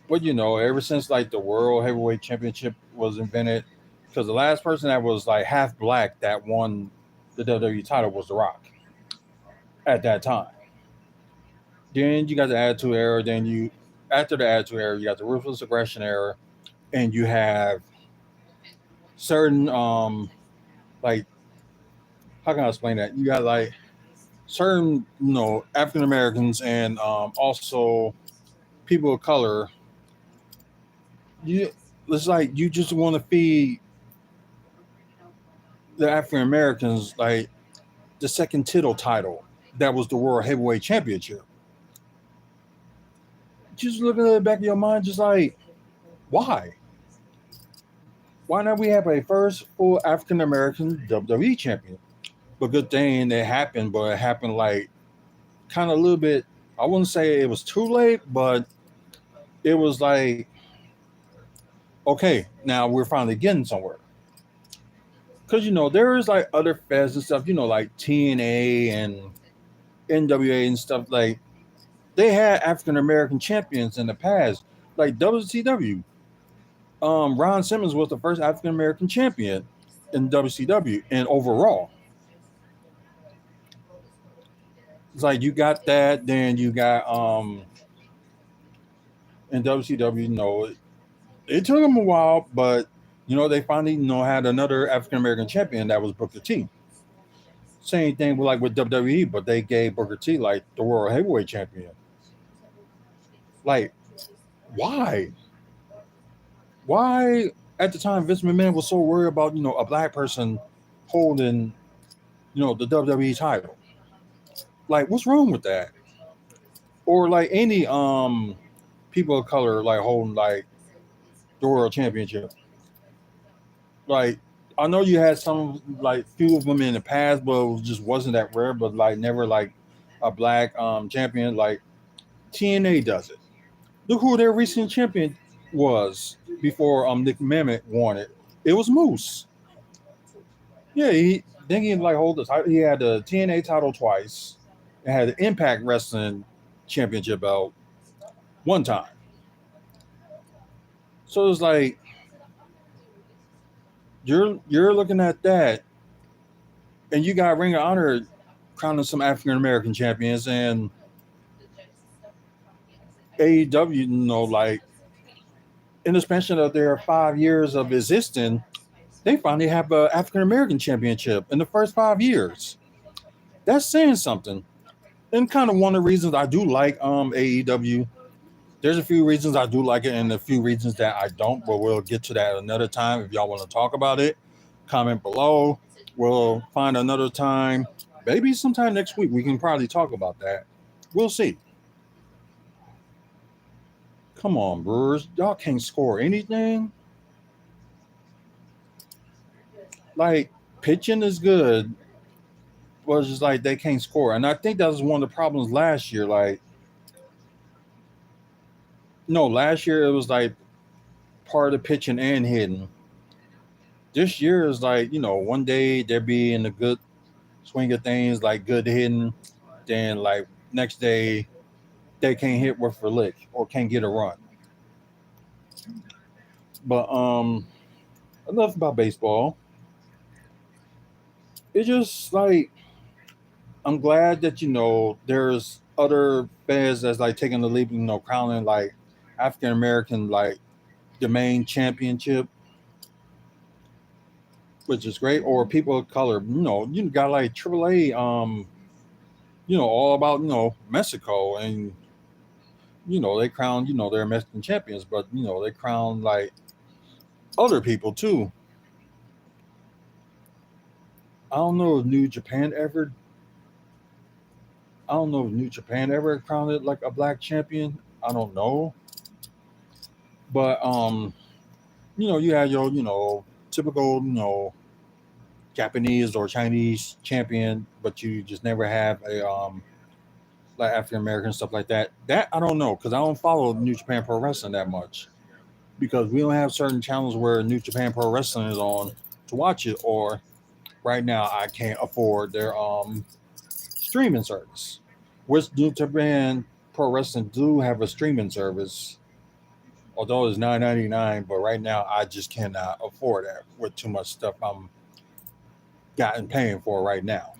But ever since like the World Heavyweight Championship was invented, because the last person that was like half black that won the WWE title was The Rock at that time. Then you got the Attitude Era. Then after the Attitude Era, you got the Ruthless Aggression Era, and you have certain like, how can I explain that? You got like certain African Americans and also people of color. It's like you just want to feed the African Americans like the second title that was the World Heavyweight Championship. Just looking at the back of your mind, just like, why? Why not we have a first full African American WWE champion? But good thing it happened, but it happened like kind of a little bit. I wouldn't say it was too late, but it was like, okay, now we're finally getting somewhere. Because there is like other feds and stuff, like TNA and NWA and stuff. Like, they had African American champions in the past, like WCW. Ron Simmons was the first African American champion in WCW and overall. It's like you got that, then you got in WCW. It took them a while, but they finally had another African American champion that was Booker T. Same thing with like with WWE, but they gave Booker T like the World Heavyweight Champion. Like, why? Why at the time Vince McMahon was so worried about a black person holding the WWE title? Like, what's wrong with that? Or like any people of color like holding like the world championship. Like, I know you had some like few of them in the past, but it just wasn't that rare. But like never like a black champion. Like TNA does it. Look who their recent champion was before Nick Mammoth won it. It was Moose. Yeah, he then he like hold the title. He had the TNA title twice, and had the Impact Wrestling Championship belt one time. So it's like you're looking at that, and you got Ring of Honor crowning some African American champions, and AEW, like in the span of their 5 years of existing, they finally have an African American championship in the first 5 years. That's saying something. And kind of one of the reasons I do like AEW. There's a few reasons I do like it and a few reasons that I don't, but we'll get to that another time. If y'all want to talk about it, comment below. We'll find another time. Maybe sometime next week we can probably talk about that. We'll see. Come on, Brewers. Y'all can't score anything. Like, pitching is good, but it's just like they can't score. And I think that was one of the problems last year. Like, no, last year it was like part of the pitching and hitting. This year is like, one day they're being a good swing of things, like good hitting. Then, like, next day they can't hit worth a lick or can't get a run. But enough about baseball. It's just like I'm glad that there's other fans that's like taking the leap, crowning like African American like the main championship, which is great. Or people of color, you got like AAA, all about Mexico, and they crown their Mexican champions, but they crown like other people too. I don't know if New Japan ever I don't know if New Japan ever crowned it like a black champion. I don't know, but you had your typical Japanese or Chinese champion, but you just never have a like African American stuff like that. That I don't know because I don't follow New Japan Pro Wrestling that much because we don't have certain channels where New Japan Pro Wrestling is on to watch it, or right now I can't afford their streaming service. Which New Japan Pro Wrestling do have a streaming service, although it's $9.99. But right now I just cannot afford that with too much stuff I'm gotten paying for right now.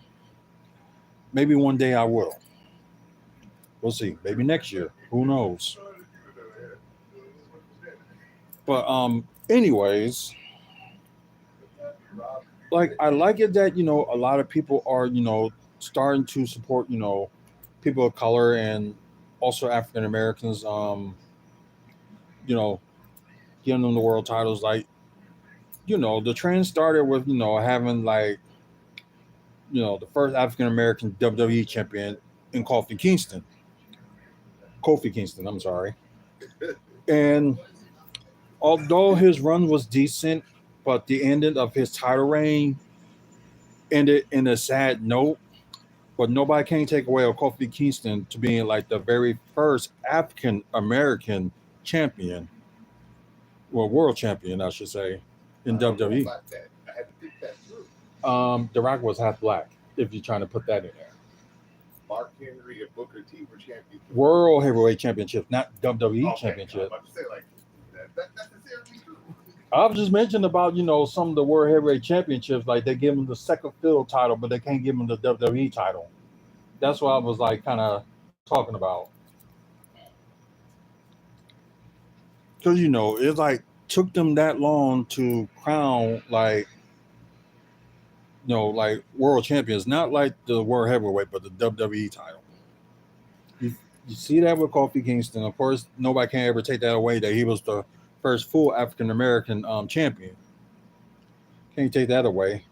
Maybe one day I will. We'll see. Maybe next year. Who knows? But anyways, like I like it that a lot of people are starting to support people of color and also African Americans. You know, giving them the world titles. Like the trend started with having like the first African American WWE champion in Kofi Kingston. I'm sorry. And although his run was decent, but the ending of his title reign ended in a sad note. But nobody can take away Kofi Kingston to being like the very first African American champion, well, world champion, I should say, in WWE. About that. I had to think that through. The Rock was half black. If you're trying to put that in there, Mark Henry and Booker T were champions. World Heavyweight Championship, not WWE Okay, Championship. I was about to say like that's necessarily true. I've just mentioned about some of the World Heavyweight Championships, like they give them the second field title, but they can't give them the WWE title. That's what I was like kind of talking about. Because it like took them that long to crown like like world champions, not like the World Heavyweight, but the WWE title. You see that with Kofi Kingston. Of course, nobody can ever take that away that he was the first full African American champion. Can't take that away.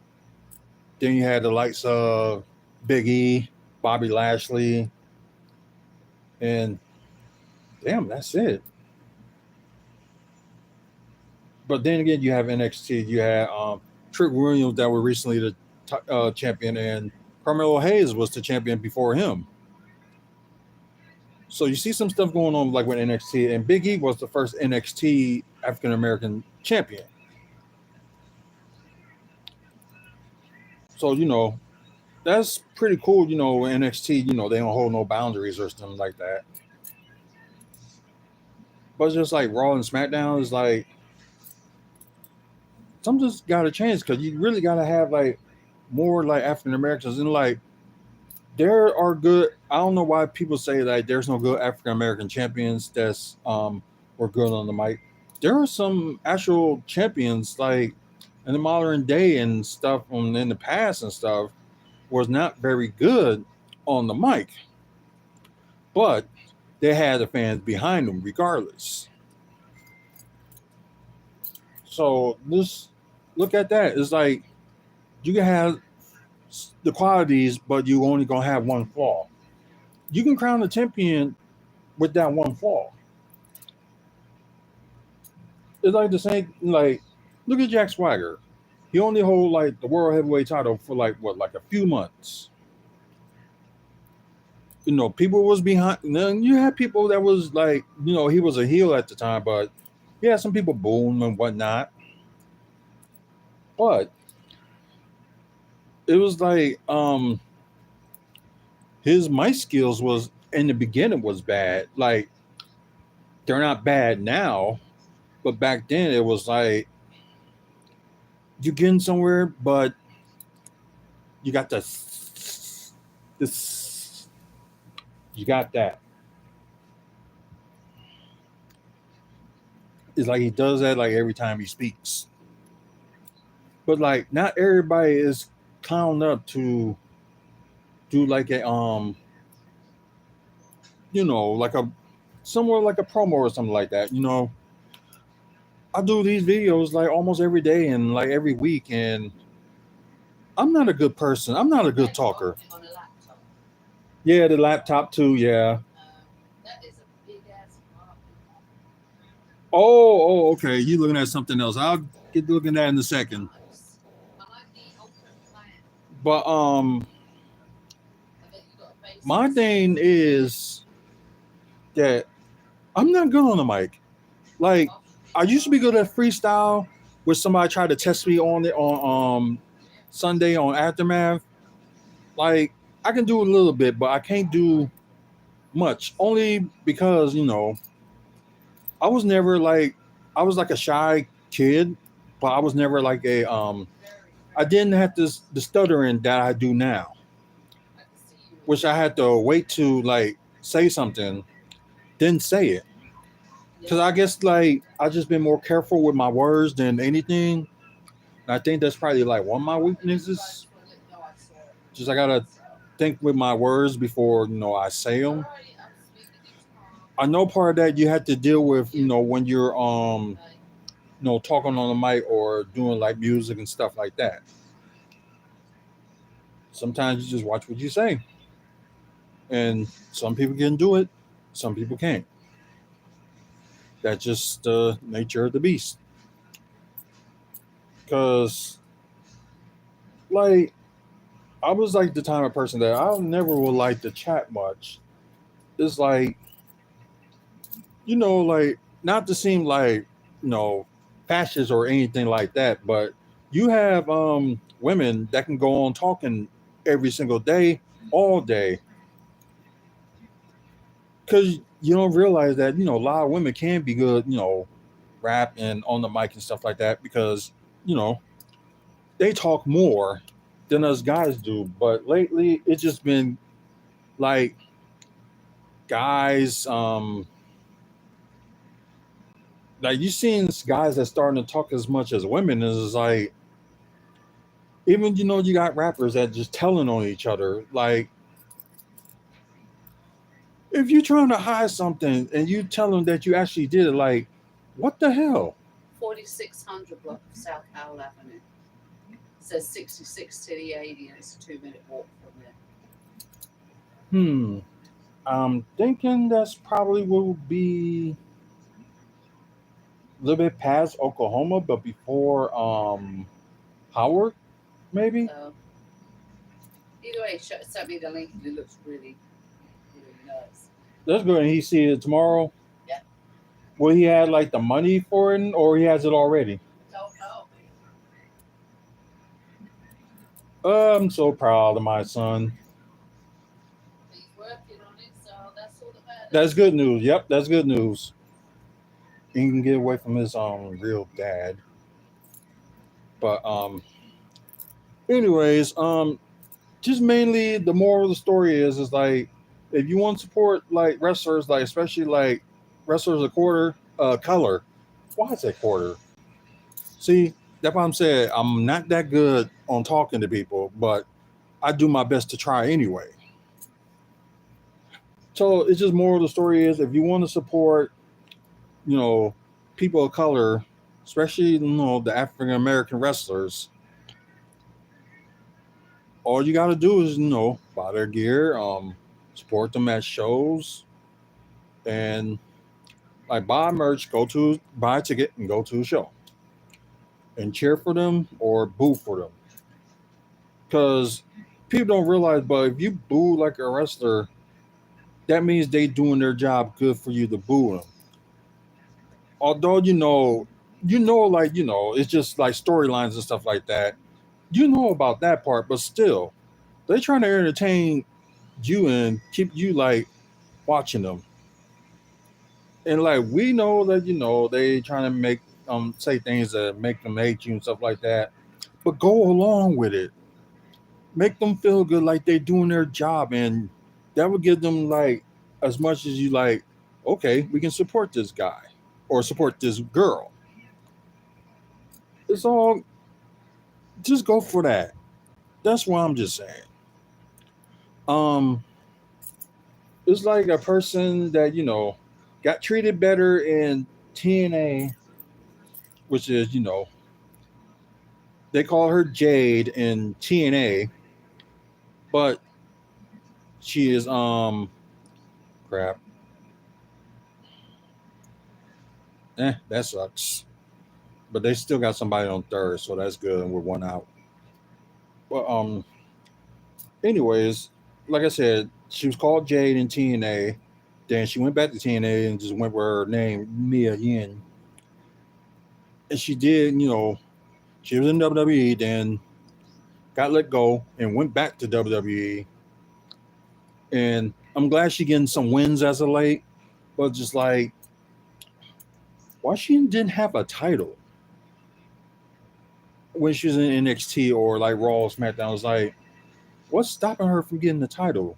Then you had the likes of Big E, Bobby Lashley, and damn, that's it. But then again, you have NXT. You had Trick Williams that were recently the champion, and Carmelo Hayes was the champion before him. So you see some stuff going on like with NXT, and Big E was the first NXT African American champion. So that's pretty cool. NXT, they don't hold no boundaries or something like that. But it's just like Raw and SmackDown is like something's got to change because you really got to have like more like African Americans and like there are good. I don't know why people say that there's no good African American champions that's were good on the mic. There are some actual champions like in the modern day and stuff in the past and stuff was not very good on the mic, but they had the fans behind them regardless. So this look at that. It's like you can have the qualities, but you only gonna have one flaw. You can crown the champion with that one flaw. It's like the same. Like, look at Jack Swagger. He only hold like the world heavyweight title for like like a few months. People was behind. Then you had people that was like, he was a heel at the time, but yeah, some people booed and whatnot. But it was like his mic skills was in the beginning was bad. Like they're not bad now, but back then it was like you're getting somewhere, but you got this you got that. It's like he does that like every time he speaks. But like not everybody is clowned up to do like a like a somewhere like a promo or something like that. I do these videos like almost every day and like every week, and I'm not a good person. I'm not a good talker. On a laptop. Yeah, the laptop too. Yeah. That is a big ass mop. Oh, okay. You looking at something else? I'll get looking at that in a second. I like the ultimate plan. But I bet you got a base. my thing is that I'm not good on the mic. Like I used to be good at freestyle, where somebody tried to test me on it on Sunday on Aftermath. Like I can do a little bit, but I can't do much. Only because I was never like I was like a shy kid, but I was never like a I didn't have this the stuttering that I do now, I can see you. which I had to wait to like say something, then say it. Because I guess like I just been more careful with my words than anything. And I think that's probably like one of my weaknesses. No, I saw it. Just I gotta think with my words before I say them. Alrighty, I'm speaking to you tomorrow. I know part of that you have to deal with when you're talking on the mic or doing like music and stuff like that. Sometimes you just watch what you say, and some people can do it, some people can't. That's just the nature of the beast. Because like I was like the type of person that I never would like to chat much. It's like like not to seem like fascist or anything like that, but you have women that can go on talking every single day, all day, because you don't realize that a lot of women can be good, rap and on the mic and stuff like that because you know they talk more than us guys do. But lately, it's just been like guys, like you seen guys that starting to talk as much as women is like even you got rappers that just telling on each other. Like if you're trying to hide something and you tell them that you actually did it, like what the hell? 4600 block of South Howell Avenue. It says 66 to the 80 and it's a 2-minute walk from there. I'm thinking that's probably will be a little bit past Oklahoma, but before Howard, maybe. So, either way, sent me the link and it looks really, really nice. Let's go and he see it tomorrow. Yeah. Will he have like the money for it, or he has it already? Don't know. I'm so proud of my son. He's working on it, so that's all that matters. That's good news. Yep, that's good news. He can get away from his real dad. But anyways, just mainly the moral of the story is like if you want to support like wrestlers, like especially like wrestlers of color. Why is that quarter? See, that's why I'm saying I'm not that good on talking to people, but I do my best to try anyway. So it's just more of the story is if you want to support, you know, people of color, especially the African American wrestlers, all you got to do is buy their gear, support them at shows, and like buy merch, buy a ticket and go to a show, and cheer for them or boo for them. Because people don't realize, but if you boo like a wrestler, that means they doing their job good for you to boo them. Although like it's just like storylines and stuff like that. You know about that part, but still, they trying to entertain you and keep you like watching them. And like we know that they trying to make say things that make them hate you and stuff like that. But go along with it. Make them feel good like they doing their job, and that would give them like as much as you like, okay, we can support this guy or support this girl. It's all just go for that. That's what I'm just saying. Um it's like a person that, got treated better in TNA, which is, they call her Jade in TNA, but She is crap. That sucks. But they still got somebody on third, so that's good. And we're one out. Well, anyways, like I said, she was called Jade in TNA. Then she went back to TNA and just went with her name Mia Yin. And she did, she was in WWE, then got let go and went back to WWE. And I'm glad she getting some wins as of late, but just like, why she didn't have a title when she was in NXT or like Raw or SmackDown? I was like, what's stopping her from getting the title?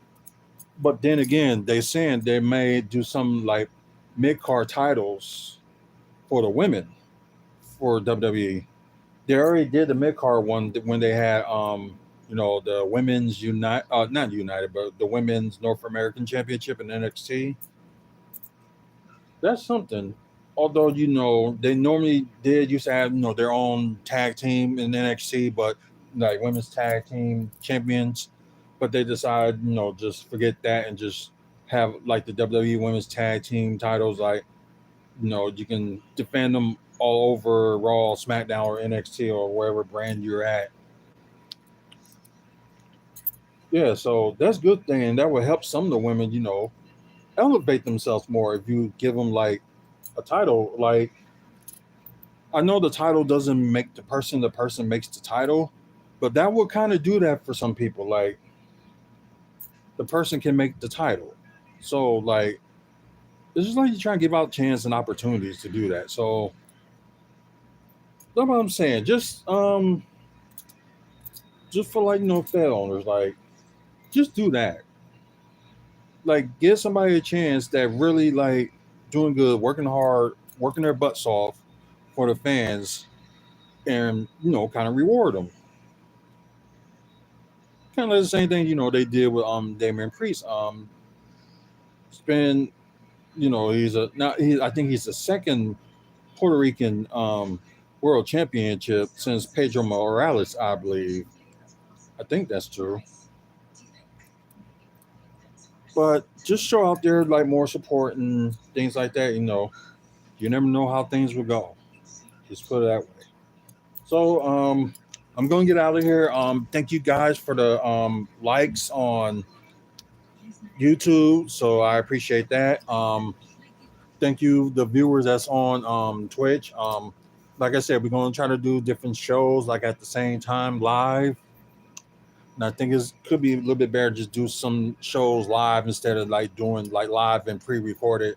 But then again, they saying they may do some like mid card titles for the women for WWE. They already did the mid card one when they had the women's unite not united but the women's North American Championship in NXT. That's something. Although they normally did used to have their own tag team in NXT, but like women's tag team champions, but they decided just forget that and just have like the WWE women's tag team titles. Like you can defend them all over Raw, SmackDown, or NXT or wherever brand you're at. Yeah, so that's a good thing, and that will help some of the women, elevate themselves more if you give them like a title. Like I know the title doesn't make the person makes the title, but that will kind of do that for some people. Like the person can make the title. So like it's just like you try and give out chance and opportunities to do that. So that's what I'm saying. Just for like Fed owners, like just do that. Like give somebody a chance that really like doing good, working hard, working their butts off for the fans, and kind of reward them. Kind of the same thing they did with Damian Priest. It's been he's a now he I think he's the second Puerto Rican world championship since Pedro Morales, I believe. I think that's true. But just show out there like more support and things like that. You never know how things will go. Just put it that way. So I'm going to get out of here. Thank you guys for the likes on YouTube. So I appreciate that. Thank you, the viewers that's on Twitch. Like I said, we're going to try to do different shows like at the same time live. And I think it could be a little bit better just do some shows live instead of like doing like live and pre-recorded.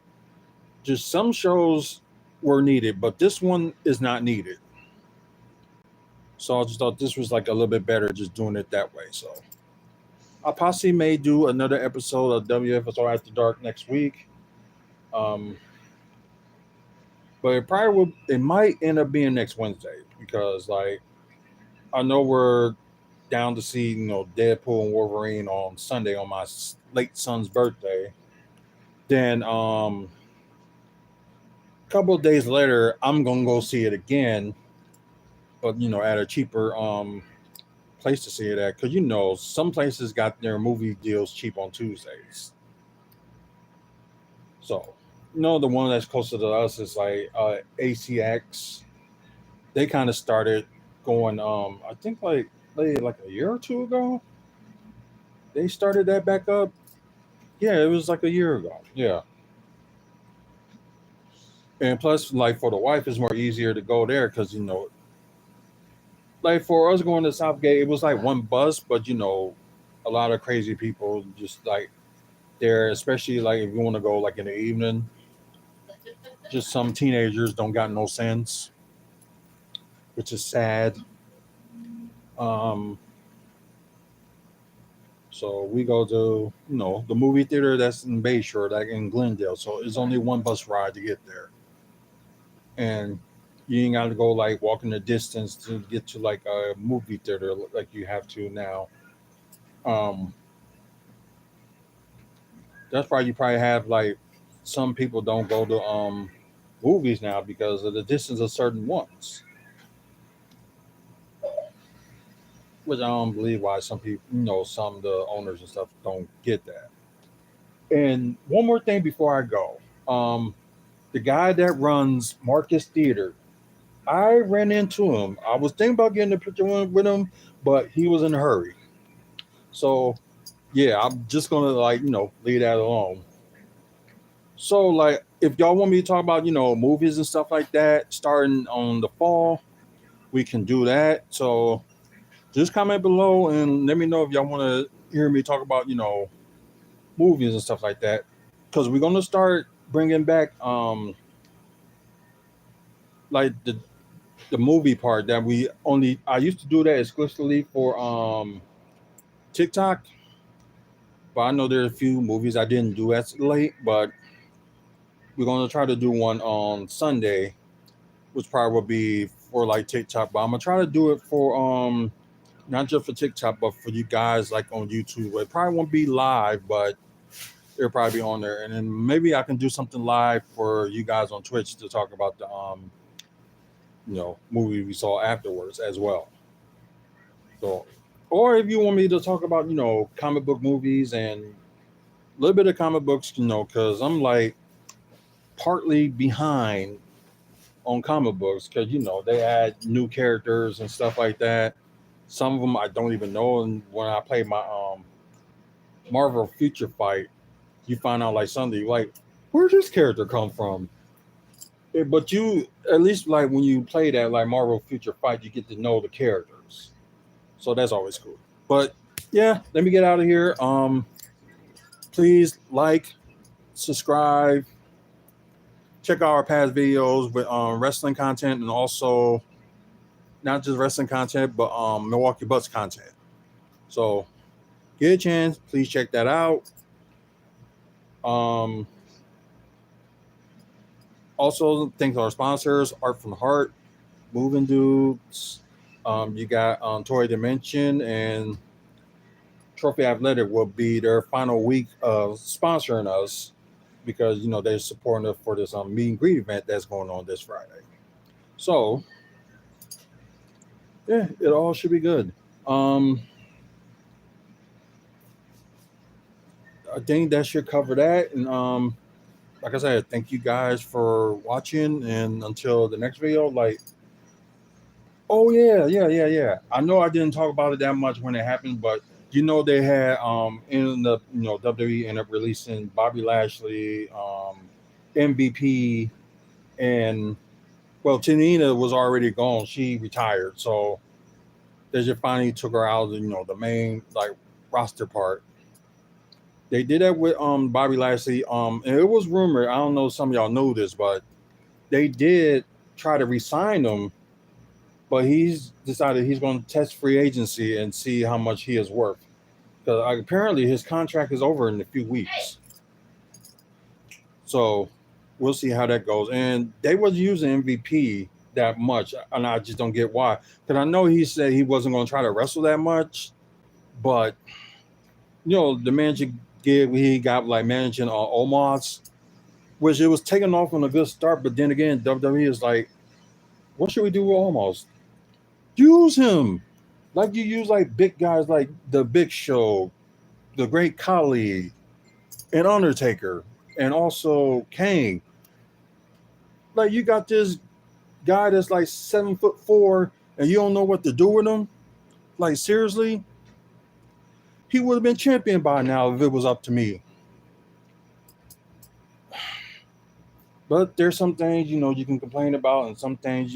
Just some shows were needed, but this one is not needed. So I just thought this was like a little bit better just doing it that way. So I possibly may do another episode of WFSO After Dark next week. Um, but it might end up being next Wednesday because like I know we're down to see Deadpool and Wolverine on Sunday on my late son's birthday. Then a couple of days later I'm gonna go see it again, but at a cheaper place to see it at because some places got their movie deals cheap on Tuesdays. So the one that's closer to us is like ACX. They kind of started going. I think like a year or two ago. They started that back up. Yeah, it was like a year ago. Yeah, and plus, like for the wife, it's more easier to go there because like for us going to Southgate, it was like one bus, but a lot of crazy people just like there, especially like if you want to go like in the evening. Just some teenagers don't got no sense, which is sad. Um, so we go to the movie theater that's in Bayshore, like in Glendale. So it's only one bus ride to get there, and you ain't got to go like walking the distance to get to like a movie theater like you have to now. Um, that's why you probably have like some people don't go to movies now because of the distance of certain ones. which I don't believe why some people, some of the owners and stuff don't get that. And one more thing before I go, the guy that runs Marcus Theater, I ran into him. I was thinking about getting a picture with him, but he was in a hurry. So yeah, I'm just gonna leave that alone. So like, if y'all want me to talk about movies and stuff like that, starting on the fall, we can do that. So just comment below and let me know if y'all want to hear me talk about movies and stuff like that, because we're gonna start bringing back like the movie part that we only I used to do that exclusively for TikTok, but I know there's a few movies I didn't do as late, but we're gonna try to do one on Sunday, which probably will be for like TikTok, but I'm gonna try to do it for not just for TikTok, but for you guys like on YouTube. It probably won't be live, but it'll probably be on there. And then maybe I can do something live for you guys on Twitch to talk about the movie we saw afterwards as well. So, or if you want me to talk about comic book movies and a little bit of comic books, because I'm like partly behind on comic books because they add new characters and stuff like that. Some of them I don't even know, and when I play my Marvel Future Fight, you find out like something like, where'd this character come from? But you at least like when you play that like Marvel Future Fight, you get to know the characters, so that's always cool. But yeah, let me get out of here. Please like, subscribe, check out our past videos with wrestling content, and also not just wrestling content, but Milwaukee Bucks content. So get a chance, please check that out. Um, Also, thanks to our sponsors, Art from the Heart, Moving Dudes. You got Toy Dimension and Trophy Athletic will be their final week of sponsoring us because they're supporting us for this meet and greet event that's going on this Friday. So yeah, it all should be good. I think that should cover that. And like I said, thank you guys for watching. And until the next video, like, oh yeah. I know I didn't talk about it that much when it happened, but they had in the WWE ended up releasing Bobby Lashley, MVP, and well, Tanina was already gone. She retired, so they just finally took her out of the main like roster part. They did that with Bobby Lashley. And it was rumored, I don't know if some of y'all know this, but they did try to re-sign him, but he's decided he's going to test free agency and see how much he is worth. Because apparently his contract is over in a few weeks. So we'll see how that goes. And they was using MVP that much, and I just don't get why. Because I know he said he wasn't going to try to wrestle that much, but the managing gig he got like managing Omos, which it was taking off on a good start, but then again, WWE is like, what should we do with Omos? Use him like you use like big guys like the Big Show, the Great Khali, and Undertaker, and also Kane. Like you got this guy that's like 7'4", and you don't know what to do with him. Like seriously, he would have been champion by now if it was up to me. But there's some things you can complain about, and some things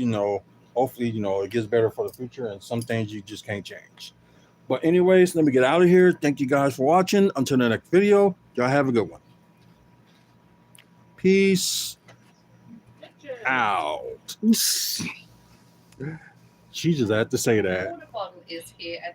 hopefully it gets better for the future, and some things you just can't change. But anyways, let me get out of here. Thank you guys for watching. Until the next video, y'all have a good one. Peace out. She just had to say that. Water bottle is here and